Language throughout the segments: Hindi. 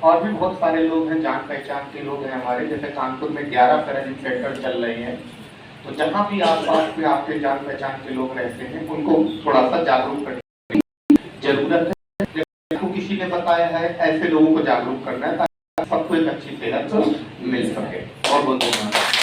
और भी बहुत सारे लोग हैं, जान पहचान के लोग हैं हमारे, जैसे कानपुर में 11 फेरेजिंग सेंटर चल रहे हैं। तो जहाँ भी आसपास में आपके जान पहचान के लोग रहते हैं उनको थोड़ा सा जागरूक करने की जरूरत है। आपको किसी ने बताया है, ऐसे लोगों को जागरूक करना है ताकि सबको एक अच्छी सेहत मिल सके। और बहुत धन्यवाद।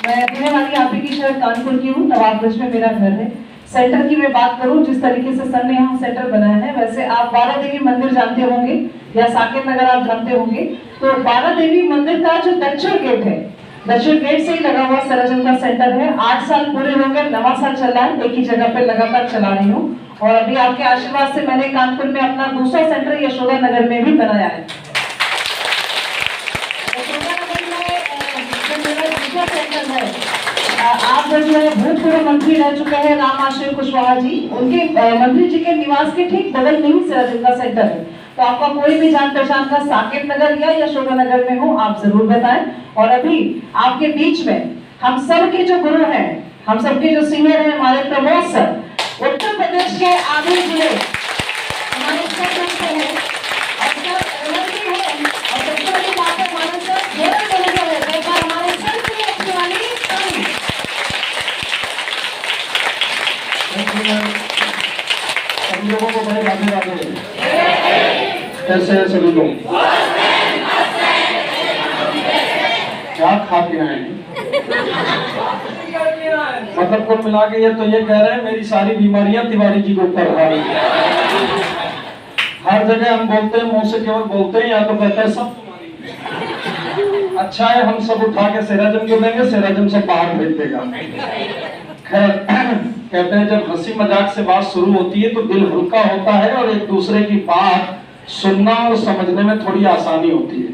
मैं रहने वाली आपी की शहर कानपुर की हूँ। नवाबगंज में मेरा घर है। सेंटर की मैं बात करूँ, जिस तरीके से सर ने यहाँ सेंटर बनाया है, वैसे आप 12 देवी मंदिर जानते होंगे या साकेत नगर आप जानते होंगे। तो 12 देवी मंदिर का जो दक्षिण गेट है, दक्षिण गेट से ही लगा हुआ सेराजम का सेंटर है। 8 साल पूरे हो गए, 9वां साल चल रहा है, एक ही जगह पे लगातार चला रही हूँ। और अभी आपके आशीर्वाद से मैंने कानपुर में अपना दूसरा सेंटर यशोदा नगर में भी बनाया है। आप जो है भूतपूर्व मंत्री रह चुके हैं राम आश्रय कुशवाहा जी, उनके मंत्री जी के निवास के ठीक बगल में ही सेराजम का सेंटर है। तो आपका कोई भी जान पहचान का साकेत नगर या यशोदा नगर में हो, आप जरूर बताएं। और अभी आपके बीच में हम सब के जो गुरु हैं, हम सबके जो सीनियर हैं, हमारे प्रमोद सर, उत्तर प्रदेश के आगे जिले हमारे सभी लोगों को बड़े राधे राधे। कैसे है सभी लोग? क्या खा के आए हैं? मतलब कुल मिला के ये तो ये कह रहे हैं मेरी सारी बीमारियां तिवारी जी को ऊपर आ रही है। हर जगह हम बोलते हैं, मुंह से केवल बोलते हैं, या तो कहते हैं सब तुम्हारी। अच्छा है, हम सब उठा के सेराजम को देंगे, सेराजम से बाहर भेज देगा। खैर, कहते हैं जब हंसी मजाक से बात शुरू होती है तो दिल हल्का होता है और एक दूसरे की बात सुनना और समझने में थोड़ी आसानी होती है।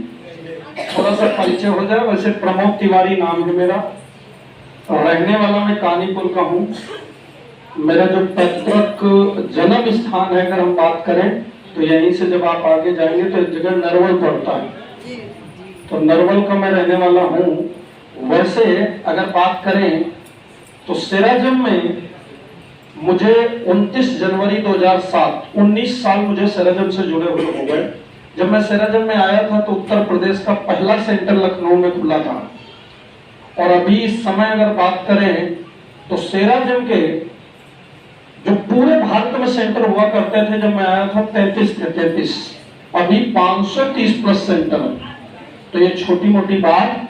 थोड़ा सा परिचय हो जाए। वैसे प्रमोद तिवारी नाम है मेरा, रहने वाला मैं कानीपुर का हूँ। मेरा जो पैतृक जन्म स्थान है, अगर हम बात करें तो यहीं से जब आप आगे जाएंगे तो एक जगह नरवल पड़ता है, तो नरवल का मैं रहने वाला हूँ। वैसे अगर बात करें तो सेराजम में मुझे 29 जनवरी 2007, 19 साल मुझे सेराजम से जुड़े हुए हो गए। जब मैं सेराजम में आया था तो उत्तर प्रदेश का पहला सेंटर लखनऊ में खुला था। और अभी इस समय अगर बात करें तो सेराजम के जो पूरे भारत में सेंटर हुआ करते थे जब मैं आया था 33 थे, 33। अभी 530 प्लस सेंटर है। तो ये छोटी मोटी बात।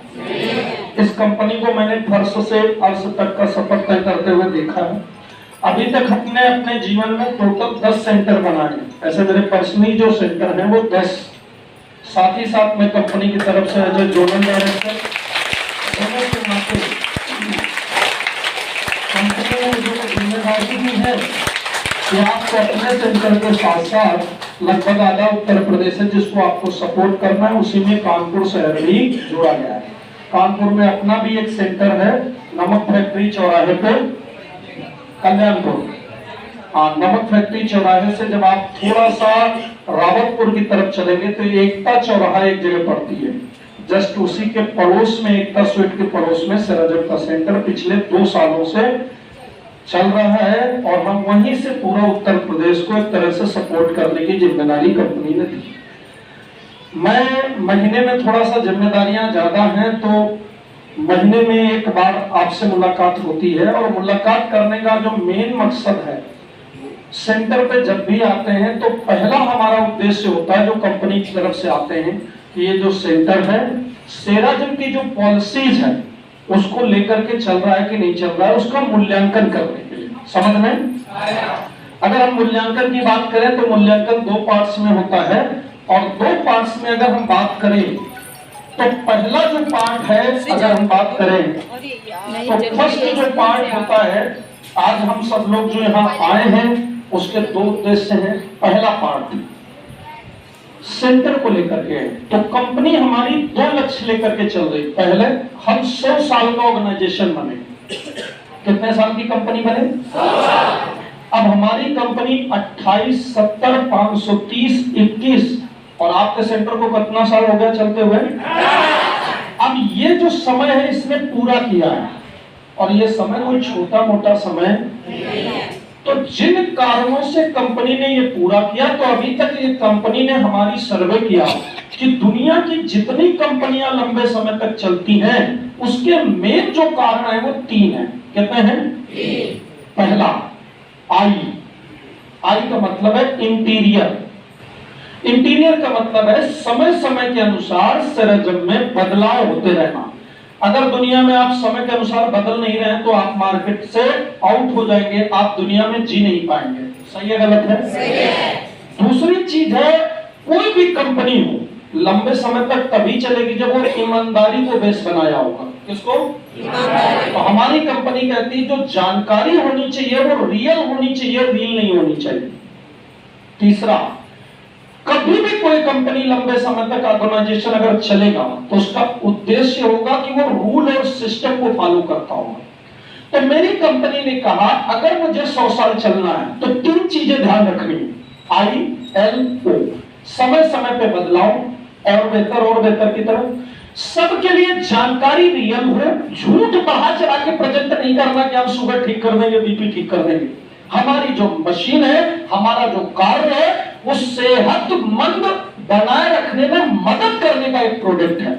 इस कंपनी को मैंने फर्श से अर्श तक का सफर तय करते हुए देखा है। अभी तक अपने अपने जीवन में टोटल 10 सेंटर बनाए। ऐसे मेरे पर्सनली जो सेंटर हैं वो 10। साथ ही साथ मैं कंपनी की तरफ से एज ए जोनल डायरेक्टर दोनों के नाते कंपनी में जो जिम्मेदारी भी है कि आपको अपने सेंटर के साथ साथ लगभग आधा उत्तर प्रदेश है जिसको आपको सपोर्ट करना है। उसी में कानपुर शहर भी जोड़ा गया है। कानपुर में अपना भी एक सेंटर है, नमक फैक्ट्री चौराहे पे, कल्याणपुर। हाँ, नमक फैक्ट्री चौराहे से जब आप थोड़ा सा रावतपुर की तरफ चलेंगे तो एकता चौराहा एक जगह पड़ती है। जस्ट उसी के पड़ोस में, एकता स्वीट के पड़ोस में सेराजम का सेंटर पिछले 2 सालों से चल रहा है। और हम वहीं से पूरा उत्तर प्रदेश को एक तरह से सपोर्ट करने की जिम्मेदारी कंपनी ने दी। मैं महीने में थोड़ा सा जिम्मेदारियां ज्यादा हैं तो महीने में एक बार आपसे मुलाकात होती है। और मुलाकात करने का जो मेन मकसद है, सेंटर पे जब भी आते हैं तो पहला हमारा उद्देश्य होता है, जो कंपनी की तरफ से आते हैं, कि ये जो सेंटर है सेराजम की जो पॉलिसीज है उसको लेकर के चल रहा है कि नहीं चल रहा है, उसका मूल्यांकन करने के लिए। समझ में? अगर हम मूल्यांकन की बात करें तो मूल्यांकन 2 पार्ट्स में होता है। और 2 पार्ट्स में अगर हम बात करें तो पहला जो पार्ट है, अगर हम बात करें तो फर्स्ट जो पार्ट होता है, आज हम सब लोग जो यहाँ आए हैं उसके 2 उद्देश्य हैं। पहला पार्ट सेंटर को लेकर के, तो कंपनी हमारी 2 लक्ष्य लेकर के चल रही। पहले हम 100 साल का ऑर्गेनाइजेशन बने। कितने साल की कंपनी बने? 100 साल। अब हमारी कंपनी 28, 70, 530, 21 और आपके सेंटर को कितना साल हो गया चलते हुए? अब ये जो समय है इसने पूरा किया है। और ये समय कोई छोटा मोटा समय। तो जिन कारणों से कंपनी ने ये पूरा किया, तो अभी तक ये कंपनी ने हमारी सर्वे किया कि दुनिया की जितनी कंपनियां लंबे समय तक चलती हैं उसके मेन जो कारण है वो 3 है। कितने हैं? पहला आई का मतलब है इंटीरियर। इंटीरियर का मतलब है समय समय के अनुसार सरंजाम में बदलाव होते रहना। अगर दुनिया में आप समय के अनुसार बदल नहीं रहे हैं तो आप मार्केट से आउट हो जाएंगे, आप दुनिया में जी नहीं पाएंगे। सही है गलत है? सही है। दूसरी चीज है, कोई भी कंपनी हो लंबे समय तक तभी चलेगी जब वो ईमानदारी को बेस बनाया होगा। किसको? ईमानदारी। तो हमारी कंपनी कहती है जो जानकारी होनी चाहिए वो रियल होनी चाहिए, रील नहीं होनी चाहिए। तीसरा, कभी भी कोई कंपनी लंबे समय तक ऑर्गेनाइजेशन अगर चलेगा तो उसका उद्देश्य होगा कि वो रूल और सिस्टम को फॉलो करता होगा। तो मेरी कंपनी ने कहा अगर मुझे 100 साल चलना है तो 3 चीजें ध्यान रखनी है। ILO, समय समय पे बदलाव, और बेहतर की तरफ। सबके लिए जानकारी रियल हो, झूठ बढ़ा चढ़ा के प्रेजेंट नहीं करना कि हम शुगर ठीक कर देंगे, बीपी ठीक कर देंगे। हमारी जो मशीन है, हमारा जो कार्य है, वो सेहतमंद बनाए रखने में मदद करने का एक प्रोडक्ट है।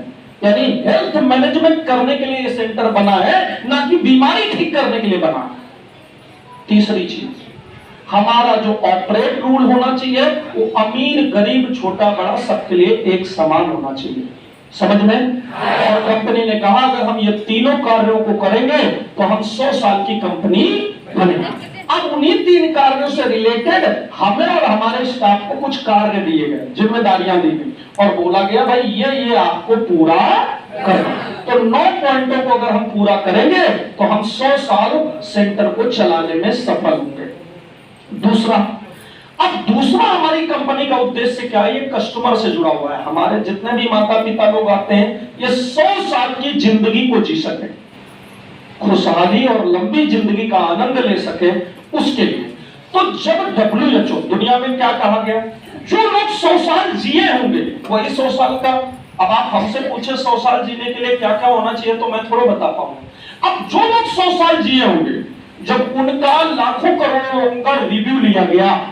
यानी हेल्थ मैनेजमेंट करने के लिए ये सेंटर बना है, ना कि बीमारी ठीक करने के लिए बना है। तीसरी चीज, हमारा जो ऑपरेट रूल होना चाहिए वो अमीर गरीब छोटा बड़ा सबके लिए एक समान होना चाहिए। समझ में? और कंपनी ने कहा अगर हम ये तीनों कार्यों को करेंगे तो हम 100 साल की कंपनी बनेंगे। अब उन्हीं 3 कार्यों से रिलेटेड हमें और हमारे स्टाफ को कुछ कार्य दिए गए, जिम्मेदारियां दी गई और बोला गया भाई ये आपको पूरा करना। तो 9 पॉइंटों को अगर हम पूरा करेंगे तो हम 100 साल सेंटर को चलाने में सफल होंगे। दूसरा हमारी कंपनी का उद्देश्य क्या है? ये कस्टमर से जुड़ा हुआ है। हमारे जितने भी माता पिता लोग आते हैं ये 100 साल की जिंदगी को जी सके, खुशहाली और लंबी जिंदगी का आनंद ले सके, उसके लिए। तो जब WHO, दुनिया में क्या कहा गया? जो लोग 100 साल जिए होंगे वही 100 साल का। अब आप हमसे पूछे 100 साल जीने के लिए क्या क्या होना चाहिए तो मैं थोड़ा बता पाऊंगा। अब जो लोग 100 साल जिए होंगे, जब उनका लाखों करोड़ों लोगों का रिव्यू लिया गया,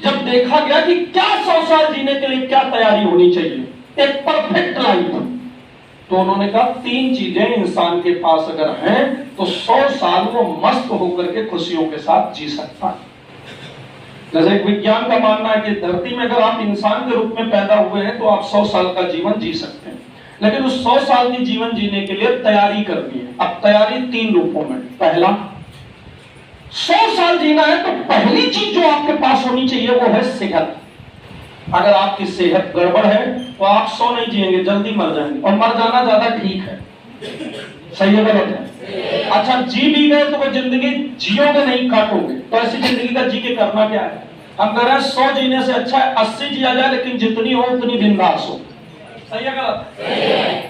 जब देखा गया कि क्या 100 साल जीने के लिए क्या तैयारी होनी चाहिए, एक परफेक्ट लाइफ, तो उन्होंने कहा 3 चीजें इंसान के पास अगर हैं तो 100 साल वो मस्त होकर के खुशियों के साथ जी सकता है। जैसे एक विज्ञान का मानना है कि धरती में अगर आप इंसान के रूप में पैदा हुए हैं तो आप 100 साल का जीवन जी सकते हैं, लेकिन उस 100 साल की जीवन जीने के लिए तैयारी करनी है। अब तैयारी 3 रूपों में। पहला, 100 साल जीना है तो पहली चीज जो आपके पास होनी चाहिए वो है सेहत। अगर आपकी सेहत गड़बड़ है तो आप 100 नहीं जिएंगे, जल्दी मर जाएंगे, और मर जाना ज्यादा ठीक है। सही है गलत है? अच्छा, जी भी गए तो वो जिंदगी जियोगे नहीं, काटोगे। तो ऐसी जिंदगी का जी के करना क्या है? हम कह रहे हैं 100 जीने से अच्छा है 80 जिया जाए, लेकिन जितनी हो उतनी बिंदास हो। सही है गलत?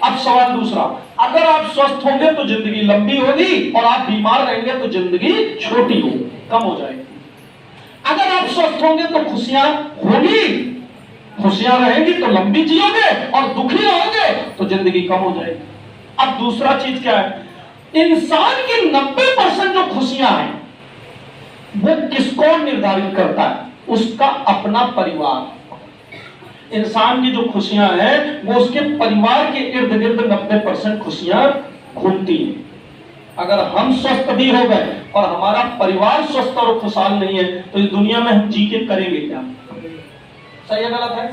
अब सवाल दूसरा, अगर आप स्वस्थ होंगे तो जिंदगी लंबी होगी, और आप बीमार रहेंगे तो जिंदगी छोटी होगी, कम हो जाएगी। अगर आप स्वस्थ होंगे तो खुशियां होगी, खुशियां रहेंगी तो लंबी जियोगे, और दुखी रहोगे तो जिंदगी कम हो जाएगी। अब दूसरा चीज क्या है? इंसान की 90% जो खुशियां हैं वो किसको निर्धारित करता है? उसका अपना परिवार। इंसान की जो खुशियां हैं वो उसके परिवार के इर्द गिर्द 90% खुशियां घूमती हैं। अगर हम स्वस्थ भी हो गए और हमारा परिवार स्वस्थ और खुशहाल नहीं है तो इस दुनिया में हम जी के करेंगे क्या? सही है गलत है?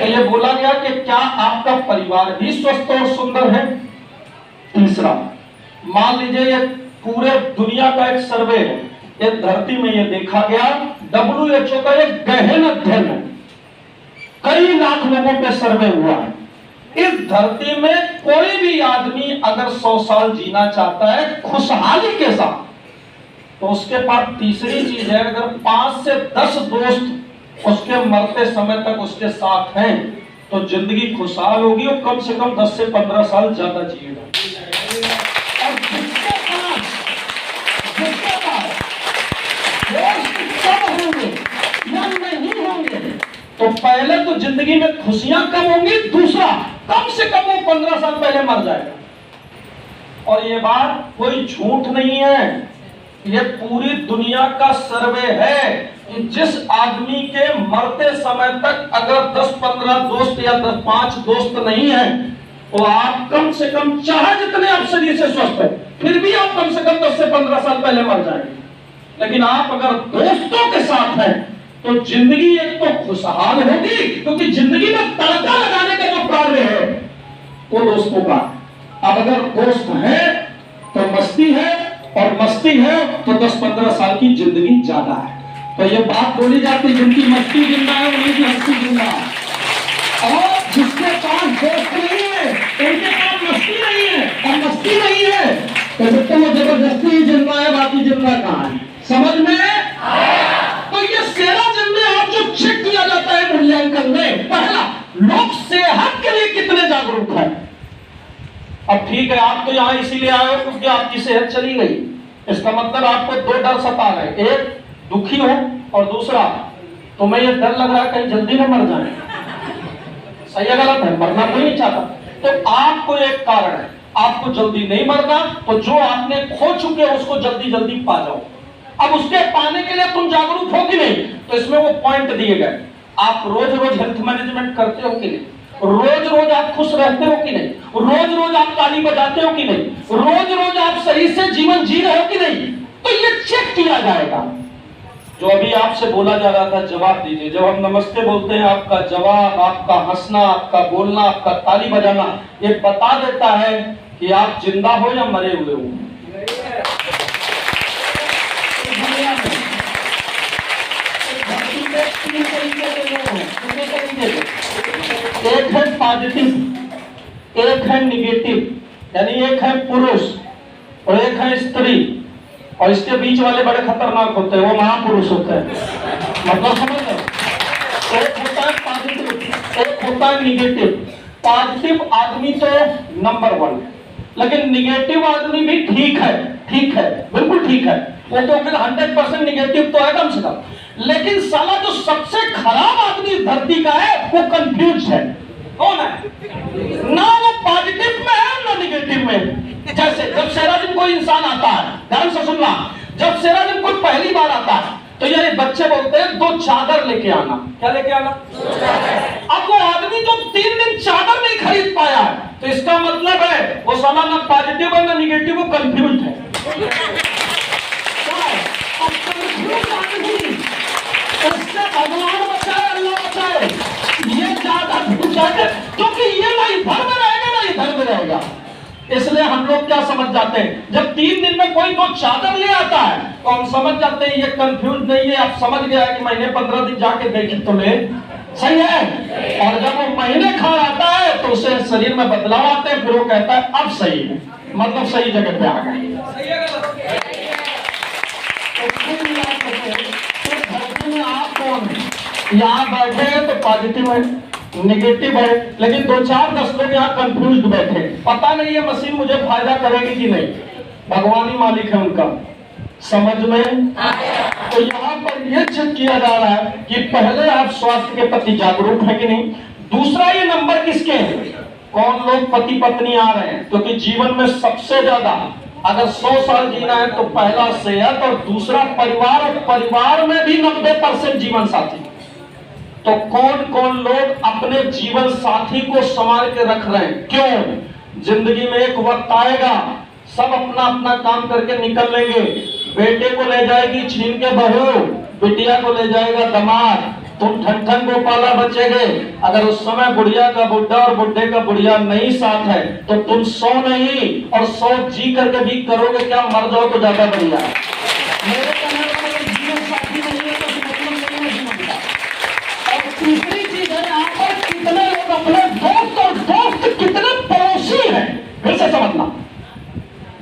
तो ये बोला गया कि क्या आपका परिवार भी स्वस्थ और सुंदर है? तीसरा, मान लीजिए ये पूरे दुनिया का एक सर्वे है, ये धरती में ये देखा गया, WHO का एक गहन अध्ययन है, कई लाख लोगों पे सर्वे हुआ है। इस धरती में कोई भी आदमी अगर 100 साल जीना चाहता है खुशहाली के साथ, तो उसके पास तीसरी चीज है, अगर 5 से 10 दोस्त उसके मरते समय तक उसके साथ हैं तो जिंदगी खुशहाल होगी, और कम से कम 10 से 15 साल ज्यादा जिएगा। और जिसके पास दोस्त कम होंगे या नहीं होंगे तो पहले तो जिंदगी में खुशियां कम होंगी, दूसरा कम से कम वो 15 साल पहले मर जाएगा। और ये बात कोई झूठ नहीं है, ये पूरी दुनिया का सर्वे है कि जिस आदमी के मरते समय तक अगर 10-15 दोस्त या 10-5 दोस्त नहीं है, तो आप कम से कम चाहे जितने आप शरीर से स्वस्थ है, फिर भी आप कम से कम 10 से 15 साल पहले मर जाएंगे। लेकिन आप अगर दोस्तों के साथ हैं तो जिंदगी एक तो खुशहाल होगी, क्योंकि जिंदगी में तड़का लगाने का जो कार्य है वो दोस्तों का। अब अगर दोस्त है तो मस्ती है, और मस्ती है तो 10-15 साल की जिंदगी ज्यादा है। तो ये बात बोली जाती है, जिनकी मस्ती जिंदा है उनकी हस्ती जिंदा है। और जिसके पास दोस्त नहीं है उनके पास मस्ती नहीं है, और मस्ती नहीं है तो जब तक वो जबरदस्ती जिंदा है, बाकी जिंदा कहाँ है? समझ में आया? तो ये 13 दिन में आप जो चेक किया जाता है मूल्यांकन में, पहला, लोग सेहत के लिए कितने जागरूक है। अब ठीक है, आप तो यहाँ इसीलिए आए हो क्योंकि आपकी सेहत चली गई। इसका मतलब आपको 2 डर सता रहे, एक दुखी हो और दूसरा तुम्हें ये डर लग रहा है कहीं जल्दी न मर जाए। सही है गलत है? मरना कोई नहीं चाहता। तो आपको एक कारण है, आपको जल्दी नहीं मरना, तो जो आपने खो चुके हो उसको जल्दी जल्दी पा जाओ। अब उसके पाने के लिए तुम जागरूक हो कि नहीं? तो इसमें वो पॉइंट दिए गए। आप रोज रोज हेल्थ मैनेजमेंट करते हो कि नहीं? रोज रोज आप खुश रहते हो कि नहीं? रोज रोज आप ताली बजाते हो कि नहीं? रोज रोज आप सही से जीवन जी रहे हो कि नहीं? तो ये चेक किया जाएगा। जो अभी आपसे बोला जा रहा था, जवाब दीजिए। जब हम नमस्ते बोलते हैं, आपका जवाब, आपका हंसना, आपका बोलना, आपका ताली बजाना, ये बता देता है कि आप जिंदा हो या मरे हुए हो। एक है पॉजिटिव, एक है निगेटिव, यानी एक है पुरुष और एक है स्त्री, और इसके बीच वाले बड़े खतरनाक होते हैं, वो महापुरुष होते हैं। मतलब समझ लो, एक होता है पॉजिटिव, एक होता है निगेटिव। पॉजिटिव आदमी तो नंबर 1, लेकिन निगेटिव आदमी भी ठीक है, बिल्कुल ठीक है। वो तो 100% निगेटिव तो है कम से कम, लेकिन साला जो सबसे खराब आदमी इस धरती का है वो कंफ्यूज है। कौन है? ना वो पॉजिटिव में है ना निगेटिव में। जैसे जब सेराजिम कोई इंसान आता है, ध्यान से सुनना, जब सेराजिम कोई पहली बार आता है तो ये बच्चे बोलते हैं 2 चादर लेके आना। क्या लेके आना? अब वो आदमी जो 3 दिन चादर नहीं खरीद पाया है, तो इसका मतलब है वो साला ना पॉजिटिव है ना निगेटिव, वो कंफ्यूज है। उससे भगवान बचाए, अल्लाह बचाए, ये ज्यादा क्योंकि ये ना इधर में रहेगा ना इधर में रहेगा। इसलिए हम लोग क्या समझ जाते हैं, जब 3 दिन में कोई 2 चादर ले आता है तो हम समझ जाते हैं ये कंफ्यूज नहीं है, आप समझ गया है कि महीने 15 दिन जाके देखे तो ले। सही है? और जब वो महीने खा आता है तो उसे शरीर में बदलाव आते हैं, फिर वो कहता है अब सही है, मतलब सही जगह पे आ गए। आप कौन है? यहाँ बैठे हैं तो पॉजिटिव है, नेगेटिव है, लेकिन 2-4-10 लोग यहाँ कंफ्यूज बैठे, पता नहीं ये मशीन मुझे फायदा करेगी कि नहीं। भगवान ही मालिक है उनका। समझ में? तो यहाँ पर यह चेक किया जा रहा है कि पहले आप स्वास्थ्य के प्रति जागरूक है कि नहीं। दूसरा, ये नंबर किसके हैं? कौन लोग पति पत्नी आ रहे हैं? क्योंकि जीवन में सबसे ज्यादा अगर 100 साल जीना है तो पहला सेहत और दूसरा परिवार, और परिवार में भी 90% जीवन साथी। तो कौन कौन लोग अपने जीवन साथी को संभाल के रख रहे हैं? क्यों? जिंदगी में एक वक्त आएगा सब अपना अपना काम करके निकल लेंगे। बेटे को ले जाएगी छीन के बहू, बिटिया को ले जाएगा दामाद, तुम ठन गोपाला बचेगे। अगर उस समय बुढ़िया का बुढ़ा और बुढ़े का बुढ़िया नहीं साथ है तो तुम 100 नहीं और 100 जी करके भी करोगे क्या? मर जाओ तो ज्यादा बढ़िया है। मेरे कहने का जीवन साथी नहीं है तो मतलब नहीं समझता। और तीसरी चीज है, यहाँ पर कितने लोग अपने दोस्त और दोस्त कितने पड़ोसी हैं, फिर से समझना।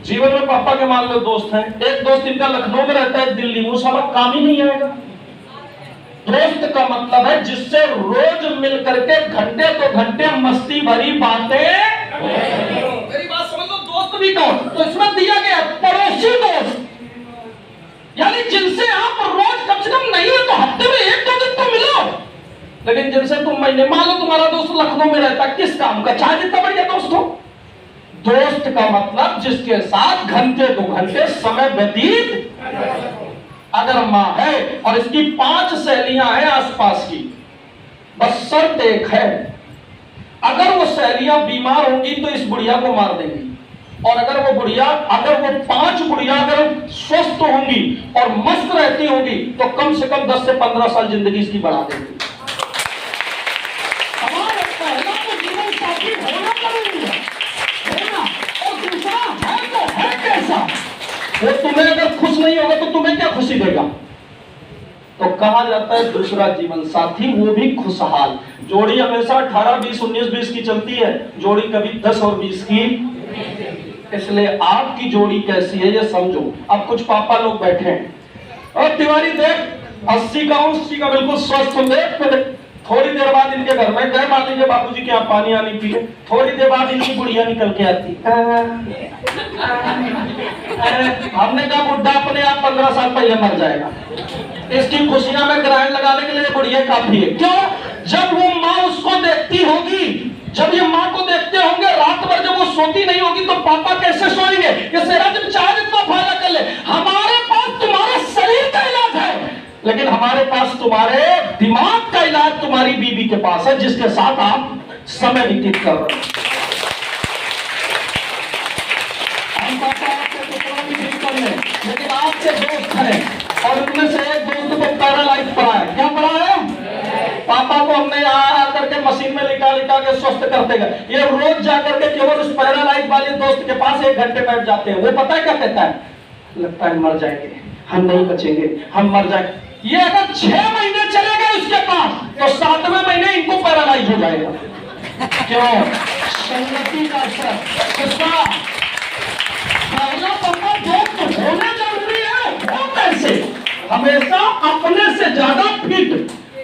जीवन में पापा के मान लो दोस्त हैं, एक दोस्त इनका लखनऊ में रहता है, दिल्ली, वो साला काम ही नहीं आएगा। दोस्त का मतलब है जिससे रोज मिल करके घंटे तो घंटे मस्ती भरी बातें। मेरी बात समझ लो, दोस्त भी कौन? तो इसमें दिया गया पड़ोसी दोस्त, यानी जिनसे आप रोज कम से कम नहीं है तो हफ्ते में 1-2 दिन तो मिलो, लेकिन जिनसे तुम महीने, मान लो तुम्हारा दोस्त लखनऊ में रहता, किस काम का? चाहे जितना बढ़िया दोस्त हो, दोस्त का मतलब जिसके साथ घंटे 2 घंटे समय व्यतीत। अगर माँ है और इसकी 5 सहेलियां हैं आसपास की, बस शर्त एक है, अगर वो सहेलियां बीमार होंगी तो इस बुढ़िया को मार देंगी, और अगर वो 5 बुढ़िया अगर स्वस्थ होंगी और मस्त रहती होंगी तो कम से कम 10 से 15 साल जिंदगी इसकी बढ़ा देंगी। हमारा पहला तो जीवन साथी होना जरूरी है ना, और दूसरा है तो है कैसा, वो तुम्हें अगर खुश नहीं होगा तो तुम्हें क्या खुशी देगा। तो कहा जाता है दूसरा जीवन साथी वो भी खुशहाल। जोड़ी हमेशा 18, 20, 19, 20 की चलती है, जोड़ी कभी 10 और 20 की। इसलिए आपकी जोड़ी कैसी है ये समझो। अब कुछ पापा लोग बैठे हैं, और तिवारी देख 80 का 80 का बिल्कुल स्वस्थ देख, थोड़ी देर बाद इनके घर में गए, मान लीजिए बाबूजी के यहाँ पानी आनी पिए, थोड़ी देर बाद इनकी बुढ़िया निकल के आती। हमने कहा बुढ़ा अपने आप 15 साल पहले मर जाएगा, इसकी खुशियां में ग्राहन लगाने के लिए बुढ़िया काफी है। क्यों? जब वो माँ उसको देखती होगी, जब ये माँ को देखते होंगे रात भर, जब वो सोती नहीं होगी तो पापा कैसे सोएंगे कि सेरा जब चाहे जितना फायदा कर ले। हमारे पास तुम्हारे शरीर का इलाज है, लेकिन हमारे पास तुम्हारे दिमाग का इलाज तुम्हारी बीबी के पास है, जिसके साथ आप समय व्यतीत कर रहे हो। हम पापा आपके टुकड़ा भी ठीक कर ले, लेकिन आपके दोस्त हैं, और उनमें से एक दोस्त को पैरालाइज पड़ा है। क्या पड़ा है? पापा को हमने यहाँ करके मशीन में लिखा के स्वस्थ करते गए। ये रोज जाकर के केवल उस पैरालाइज वाले दोस्त के पास 1 घंटे बैठ जाते हैं। वो पता है क्या कहता है? लगता है मर जाएंगे, हम नहीं बचेंगे, हम मर जाएंगे। ये अगर 6 महीने चले गए उसके पास, तो 7वें महीने इनको पैरालाइज हो जाएगा। क्यों? संगति का असर। किसका? पहला पता दोस्त होना जरूरी है। वो कैसे? हमेशा अपने से ज्यादा फिट,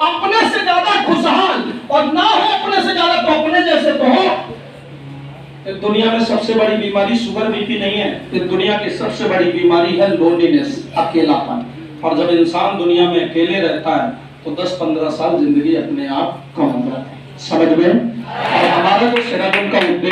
अपने से ज्यादा खुशहाल, और ना हो अपने से ज्यादा तो अपने जैसे तो हो। दुनिया में सबसे बड़ी बीमारी शुगर बीपी नहीं है, इस दुनिया की सबसे बड़ी बीमारी है लोनलीनेस, अकेलापन। और जब इंसान दुनिया में अकेले रहता है तो 10-15 साल जिंदगी अपने आप कम हो जाती है। समझ में? और हमारा जो सेराटोन का उद्देश्य